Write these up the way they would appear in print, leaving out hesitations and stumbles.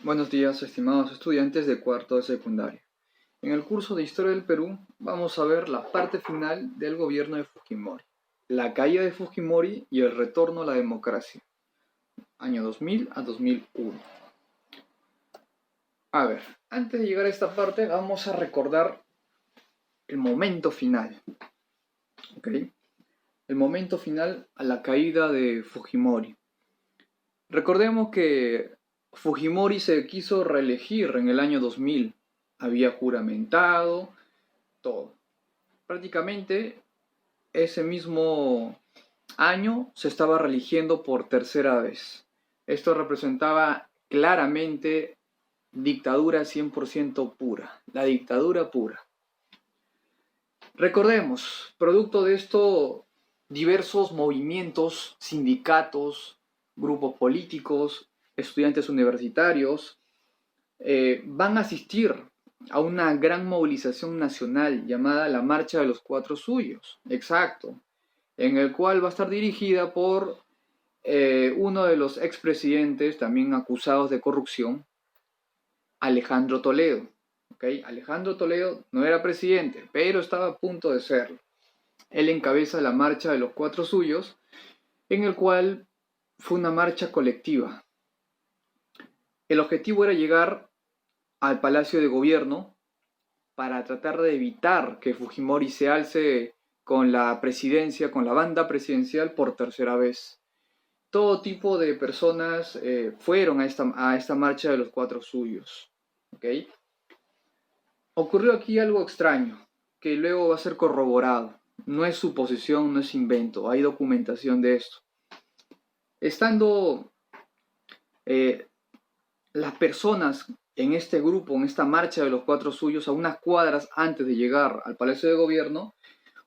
Buenos días, estimados estudiantes de cuarto de secundaria. En el curso de Historia del Perú vamos a ver la parte final del gobierno de Fujimori, la caída de Fujimori y el retorno a la democracia, año 2000 a 2001. A ver, antes de llegar a esta parte vamos a recordar el momento final, ¿ok? El momento final a la caída de Fujimori. Recordemos que Fujimori se quiso reelegir en el año 2000, había juramentado, todo. Prácticamente ese mismo año se estaba reeligiendo por tercera vez. Esto representaba claramente dictadura 100% pura, la dictadura pura. Recordemos, producto de esto, diversos movimientos, sindicatos, grupos políticos, estudiantes universitarios, van a asistir a una gran movilización nacional llamada la Marcha de los Cuatro Suyos, exacto, en el cual va a estar dirigida por uno de los expresidentes, también acusados de corrupción, Alejandro Toledo. ¿Okay? Alejandro Toledo no era presidente, pero estaba a punto de serlo. Él encabeza la Marcha de los Cuatro Suyos, en el cual fue una marcha colectiva. El objetivo era llegar al Palacio de Gobierno para tratar de evitar que Fujimori se alce con la presidencia, con la banda presidencial por tercera vez. Todo tipo de personas fueron a esta marcha de los Cuatro Suyos. ¿Okay? Ocurrió aquí algo extraño, que luego va a ser corroborado. No es suposición, no es invento, hay documentación de esto. Estando las personas en este grupo, en esta marcha de los Cuatro Suyos, a unas cuadras antes de llegar al Palacio de Gobierno,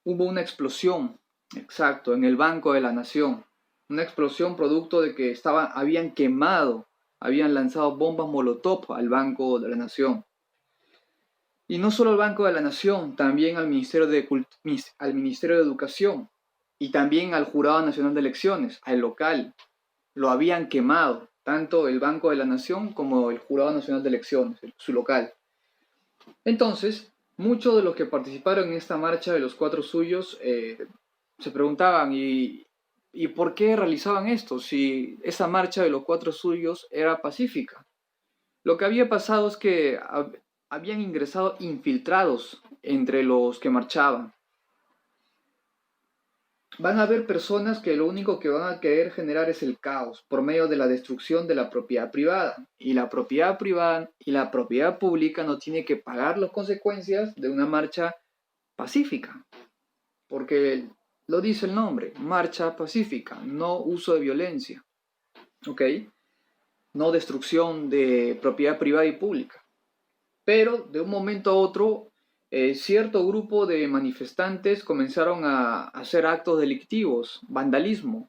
hubo una explosión, exacto, en el Banco de la Nación. Una explosión producto de que habían quemado, habían lanzado bombas molotov al Banco de la Nación. Y no solo al Banco de la Nación, también al Ministerio de Educación y también al Jurado Nacional de Elecciones, al local. Lo habían quemado, tanto el Banco de la Nación como el Jurado Nacional de Elecciones, su local. Entonces, muchos de los que participaron en esta marcha de los Cuatro Suyos se preguntaban, ¿y por qué realizaban esto si esa marcha de los Cuatro Suyos era pacífica? Lo que había pasado es que habían ingresado infiltrados entre los que marchaban. Van a haber personas que lo único que van a querer generar es el caos por medio de la destrucción de la propiedad privada. Y la propiedad privada y la propiedad pública no tiene que pagar las consecuencias de una marcha pacífica. Porque lo dice el nombre, marcha pacífica, no uso de violencia. ¿Ok? No destrucción de propiedad privada y pública. Pero de un momento a otro, cierto grupo de manifestantes comenzaron a hacer actos delictivos, vandalismo,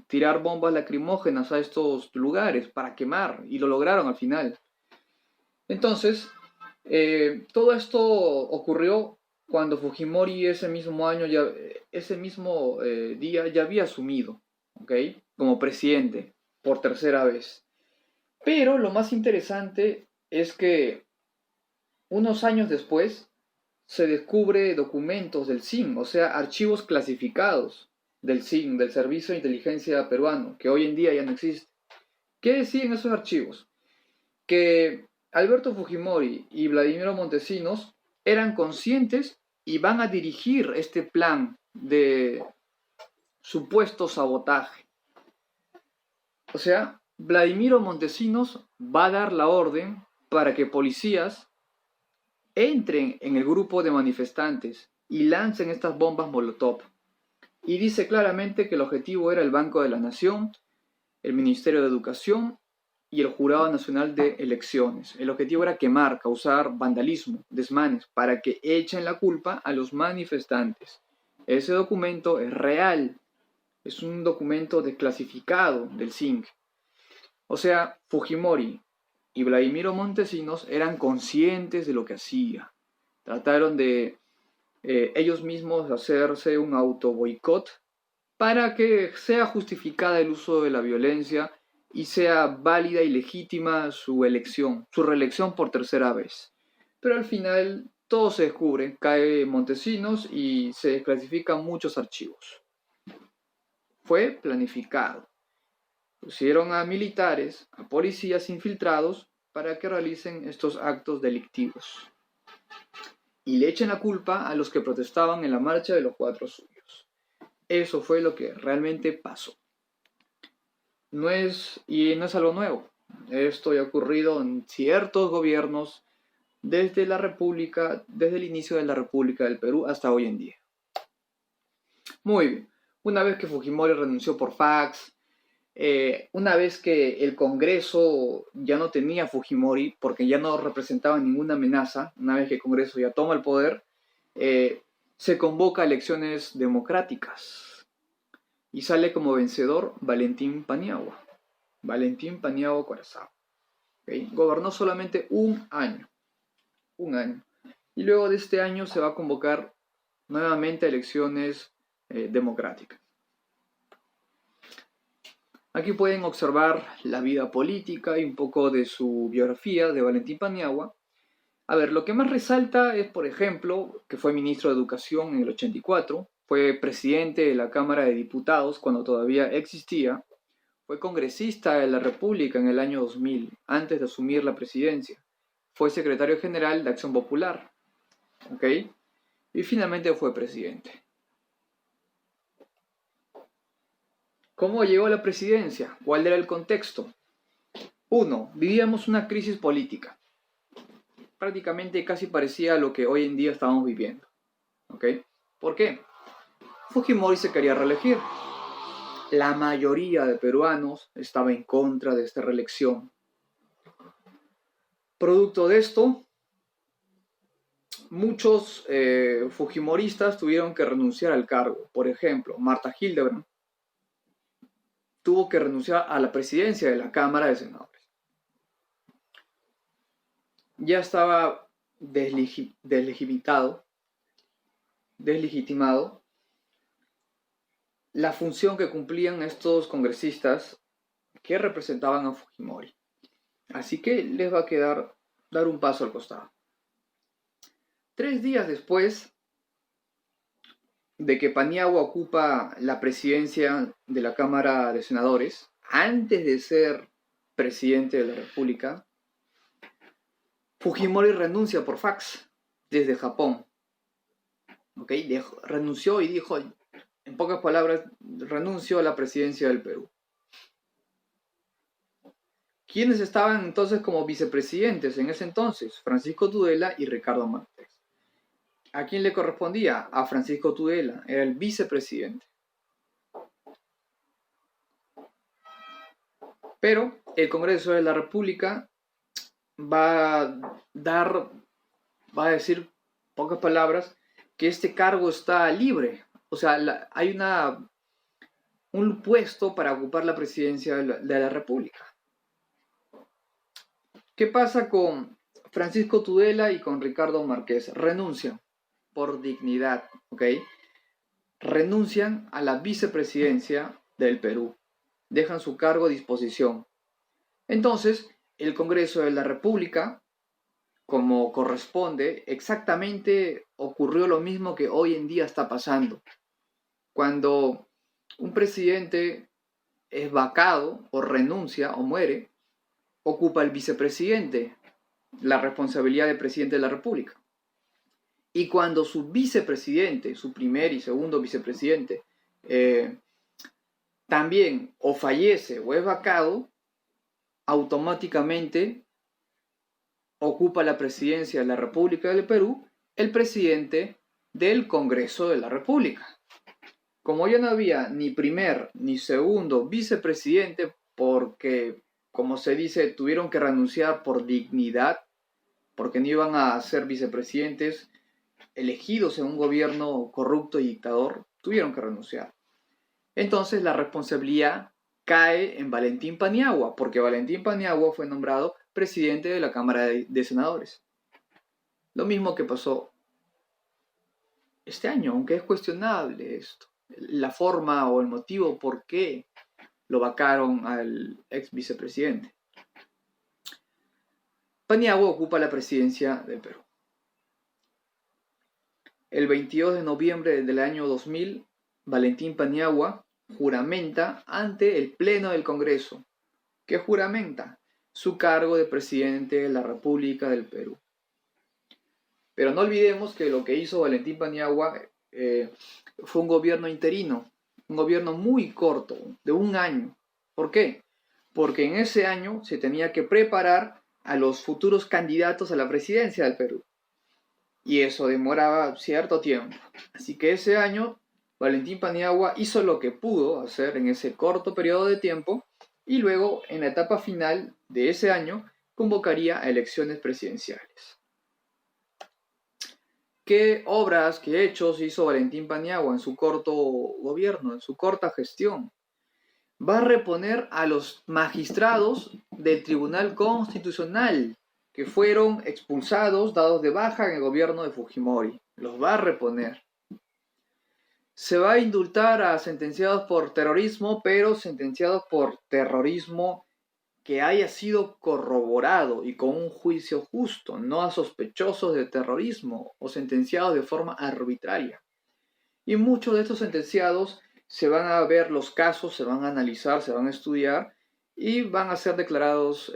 tirar bombas lacrimógenas a estos lugares para quemar, y lo lograron al final. Entonces, todo esto ocurrió cuando Fujimori ese mismo año, ese mismo día ya había asumido, ¿ok? Como presidente por tercera vez. Pero lo más interesante es que unos años después se descubre documentos del SIN, o sea, archivos clasificados del SIN, del Servicio de Inteligencia Peruano, que hoy en día ya no existe. ¿Qué decían esos archivos? Que Alberto Fujimori y Vladimiro Montesinos eran conscientes y van a dirigir este plan de supuesto sabotaje. O sea, Vladimiro Montesinos va a dar la orden para que policías entren en el grupo de manifestantes y lancen estas bombas molotov. Y dice claramente que el objetivo era el Banco de la Nación, el Ministerio de Educación y el Jurado Nacional de Elecciones. El objetivo era quemar, causar vandalismo, desmanes, para que echen la culpa a los manifestantes. Ese documento es real, es un documento desclasificado del SINC. O sea, Fujimori y Vladimiro Montesinos eran conscientes de lo que hacía. Trataron de ellos mismos hacerse un auto boicot para que sea justificada el uso de la violencia y sea válida y legítima su elección, su reelección por tercera vez. Pero al final todo se descubre, cae Montesinos y se desclasifican muchos archivos. Fue planificado. Pusieron a militares, a policías infiltrados para que realicen estos actos delictivos. Y le echen la culpa a los que protestaban en la marcha de los 4 suyos. Eso fue lo que realmente pasó. No es algo nuevo. Esto ya ha ocurrido en ciertos gobiernos desde el inicio de la República del Perú hasta hoy en día. Muy bien. Una vez que Fujimori renunció por fax, una vez que el Congreso ya no tenía a Fujimori porque ya no representaba ninguna amenaza, una vez que el Congreso ya toma el poder, se convoca a elecciones democráticas y sale como vencedor Valentín Paniagua. Valentín Paniagua Corazao. ¿Okay? Gobernó solamente un año. Y luego de este año se va a convocar nuevamente a elecciones democráticas. Aquí pueden observar la vida política y un poco de su biografía de Valentín Paniagua. A ver, lo que más resalta es, por ejemplo, que fue ministro de Educación en el 84, fue presidente de la Cámara de Diputados cuando todavía existía, fue congresista de la República en el año 2000, antes de asumir la presidencia, fue secretario general de Acción Popular, ¿ok? Y finalmente fue presidente. ¿Cómo llegó a la presidencia? ¿Cuál era el contexto? 1. Vivíamos una crisis política. Prácticamente casi parecía a lo que hoy en día estamos viviendo. ¿Ok? ¿Por qué? Fujimori se quería reelegir. La mayoría de peruanos estaba en contra de esta reelección. Producto de esto, muchos fujimoristas tuvieron que renunciar al cargo. Por ejemplo, Marta Hildebrand tuvo que renunciar a la presidencia de la Cámara de Senadores. Ya estaba deslegitimado la función que cumplían estos congresistas que representaban a Fujimori. Así que les va a quedar dar un paso al costado. 3 días después de que Paniagua ocupa la presidencia de la Cámara de Senadores, antes de ser presidente de la República, Fujimori renuncia por fax desde Japón. ¿Okay? Renunció y dijo, en pocas palabras, renunció a la presidencia del Perú. ¿Quiénes estaban entonces como vicepresidentes en ese entonces? Francisco Tudela y Ricardo Marques. ¿A quién le correspondía? A Francisco Tudela, era el vicepresidente. Pero el Congreso de la República va a decir, pocas palabras, que este cargo está libre. O sea, hay un puesto para ocupar la presidencia de la República. ¿Qué pasa con Francisco Tudela y con Ricardo Marques? Renuncian por dignidad, ¿ok? Renuncian a la vicepresidencia del Perú. Dejan su cargo a disposición. Entonces, el Congreso de la República, como corresponde, exactamente ocurrió lo mismo que hoy en día está pasando. Cuando un presidente es vacado o renuncia o muere, ocupa el vicepresidente la responsabilidad de presidente de la República. Y cuando su vicepresidente, su primer y segundo vicepresidente, también o fallece o es vacado, automáticamente ocupa la presidencia de la República del Perú el presidente del Congreso de la República. Como ya no había ni primer ni segundo vicepresidente, porque, como se dice, tuvieron que renunciar por dignidad, porque no iban a ser vicepresidentes elegidos en un gobierno corrupto y dictador, tuvieron que renunciar. Entonces la responsabilidad cae en Valentín Paniagua, porque Valentín Paniagua fue nombrado presidente de la Cámara de Senadores. Lo mismo que pasó este año, aunque es cuestionable esto, la forma o el motivo por qué lo vacaron al ex vicepresidente. Paniagua ocupa la presidencia del Perú. El 22 de noviembre del año 2000, Valentín Paniagua juramenta ante el Pleno del Congreso. ¿Qué juramenta? Su cargo de presidente de la República del Perú. Pero no olvidemos que lo que hizo Valentín Paniagua fue un gobierno interino, un gobierno muy corto, de un año. ¿Por qué? Porque en ese año se tenía que preparar a los futuros candidatos a la presidencia del Perú. Y eso demoraba cierto tiempo. Así que ese año Valentín Paniagua hizo lo que pudo hacer en ese corto periodo de tiempo y luego en la etapa final de ese año convocaría a elecciones presidenciales. ¿Qué obras, qué hechos hizo Valentín Paniagua en su corto gobierno, en su corta gestión? Va a reponer a los magistrados del Tribunal Constitucional que fueron expulsados, dados de baja en el gobierno de Fujimori. Los va a reponer. Se va a indultar a sentenciados por terrorismo, pero sentenciados por terrorismo que haya sido corroborado y con un juicio justo, no a sospechosos de terrorismo o sentenciados de forma arbitraria. Y muchos de estos sentenciados se van a ver los casos, se van a analizar, se van a estudiar y van a ser declarados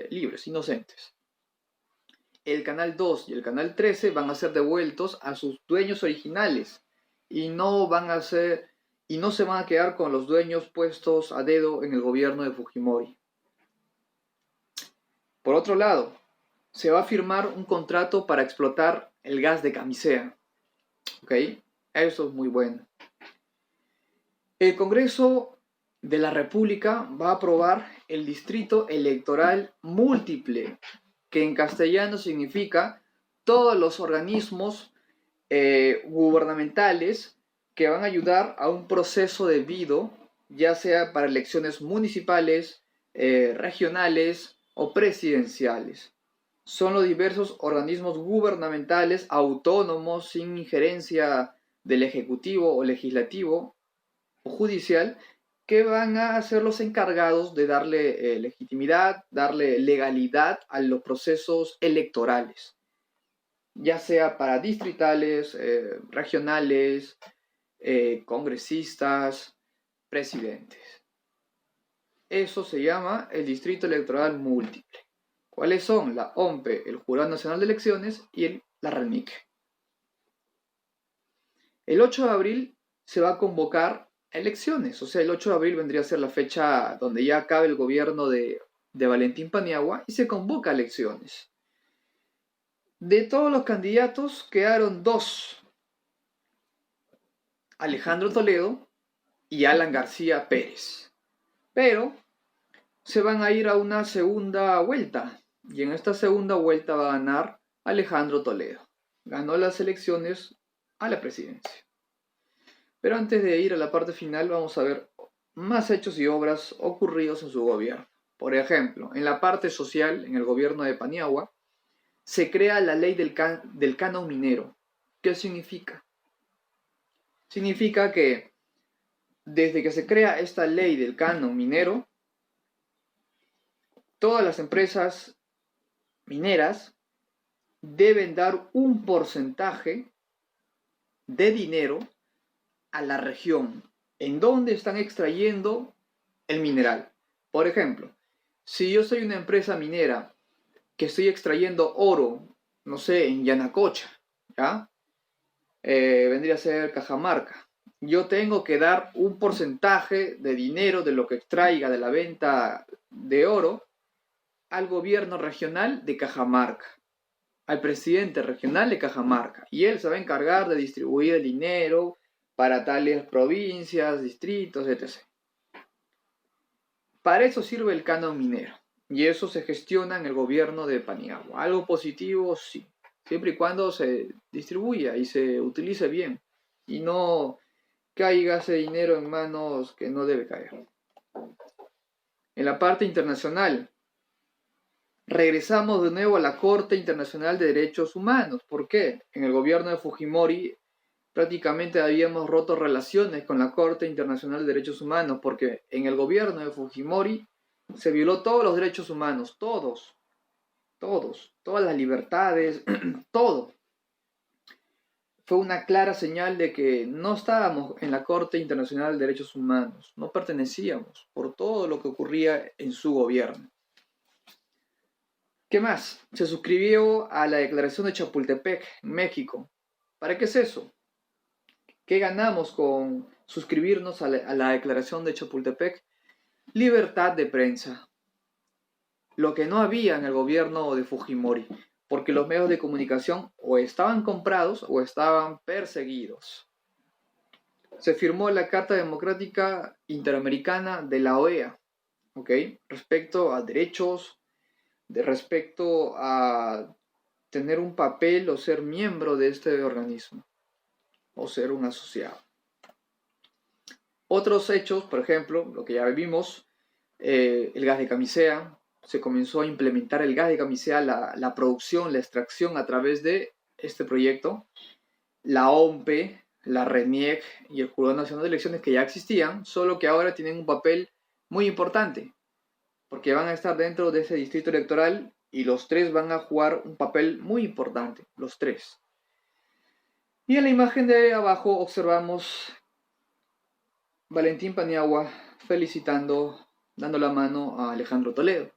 libres, inocentes. El canal 2 y el canal 13 van a ser devueltos a sus dueños originales y no se van a quedar con los dueños puestos a dedo en el gobierno de Fujimori. Por otro lado, se va a firmar un contrato para explotar el gas de Camisea. ¿Ok? Eso es muy bueno. El Congreso de la República va a aprobar el Distrito Electoral Múltiple, que en castellano significa todos los organismos gubernamentales que van a ayudar a un proceso debido, ya sea para elecciones municipales, regionales o presidenciales. Son los diversos organismos gubernamentales autónomos sin injerencia del Ejecutivo o Legislativo o Judicial que van a ser los encargados de darle legitimidad, darle legalidad a los procesos electorales, ya sea para distritales, regionales, congresistas, presidentes. Eso se llama el Distrito Electoral Múltiple. ¿Cuáles son? La OMPE, el Jurado Nacional de Elecciones y la RENIC. El 8 de abril se va a convocar elecciones, o sea, el 8 de abril vendría a ser la fecha donde ya acabe el gobierno de Valentín Paniagua y se convoca elecciones. De todos los candidatos quedaron dos, Alejandro Toledo y Alan García Pérez, pero se van a ir a una segunda vuelta y en esta segunda vuelta va a ganar Alejandro Toledo. Ganó las elecciones a la presidencia. Pero antes de ir a la parte final vamos a ver más hechos y obras ocurridos en su gobierno. Por ejemplo, en la parte social, en el gobierno de Paniagua, se crea la ley del canon minero. ¿Qué significa? Significa que desde que se crea esta ley del canon minero, todas las empresas mineras deben dar un porcentaje de dinero a la región en donde están extrayendo el mineral. Por ejemplo, si yo soy una empresa minera que estoy extrayendo oro, no sé, en Yanacocha, ¿ya? Vendría a ser Cajamarca. Yo tengo que dar un porcentaje de dinero de lo que extraiga de la venta de oro al gobierno regional de Cajamarca, al presidente regional de Cajamarca, y él se va a encargar de distribuir el dinero para tales provincias, distritos, etc. Para eso sirve el canon minero, y eso se gestiona en el gobierno de Paniagua. Algo positivo, sí, siempre y cuando se distribuya y se utilice bien, y no caiga ese dinero en manos que no debe caer. En la parte internacional, regresamos de nuevo a la Corte Internacional de Derechos Humanos. ¿Por qué? En el gobierno de Fujimori prácticamente habíamos roto relaciones con la Corte Internacional de Derechos Humanos, porque en el gobierno de Fujimori se violó todos los derechos humanos, todas las libertades, todo. Fue una clara señal de que no estábamos en la Corte Internacional de Derechos Humanos, no pertenecíamos por todo lo que ocurría en su gobierno. ¿Qué más? Se suscribió a la Declaración de Chapultepec, México. ¿Para qué es eso? ¿Qué ganamos con suscribirnos a la Declaración de Chapultepec? Libertad de prensa. Lo que no había en el gobierno de Fujimori, porque los medios de comunicación o estaban comprados o estaban perseguidos. Se firmó la Carta Democrática Interamericana de la OEA, ¿ok? Respecto a derechos, respecto a tener un papel o ser miembro de este organismo o ser un asociado. Otros hechos, por ejemplo, lo que ya vimos, el gas de camisea, se comenzó a implementar el gas de camisea, la producción, la extracción a través de este proyecto, la OMPE, la RENIEC y el Jurado Nacional de Elecciones que ya existían, solo que ahora tienen un papel muy importante, porque van a estar dentro de ese distrito electoral y los tres van a jugar un papel muy importante, los tres. Y en la imagen de abajo observamos Valentín Paniagua felicitando, dando la mano a Alejandro Toledo.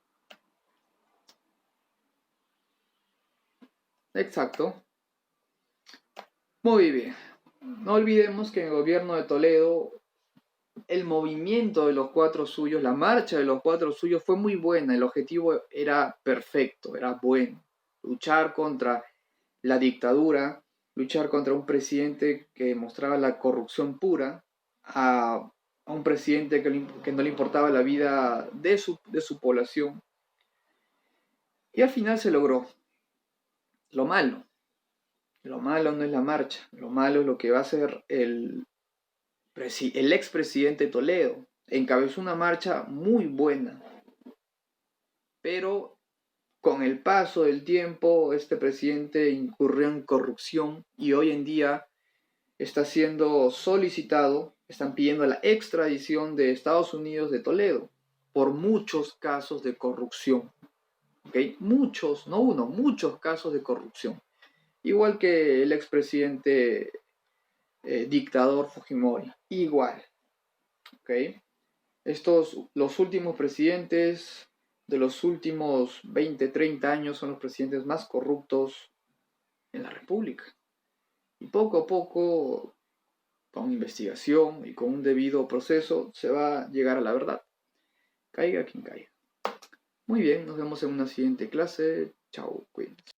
Exacto. Muy bien. No olvidemos que en el gobierno de Toledo el movimiento de los cuatro suyos, la marcha de los cuatro suyos fue muy buena. El objetivo era perfecto, era bueno. Luchar contra la dictadura, luchar contra un presidente que mostraba la corrupción pura, a un presidente que no le importaba la vida de su población. Y al final se logró. Lo malo no es la marcha, lo malo es lo que va a hacer el expresidente Toledo. Encabezó una marcha muy buena, pero con el paso del tiempo este presidente incurrió en corrupción y hoy en día está siendo solicitado, están pidiendo la extradición de Estados Unidos de Toledo por muchos casos de corrupción. ¿Okay? Muchos, no uno, muchos casos de corrupción. Igual que el expresidente dictador Fujimori. Igual. ¿Okay? Los últimos presidentes de los últimos 20, 30 años son los presidentes más corruptos en la República. Y poco a poco, con investigación y con un debido proceso, se va a llegar a la verdad. Caiga quien caiga. Muy bien, nos vemos en una siguiente clase. Chao, cuídense.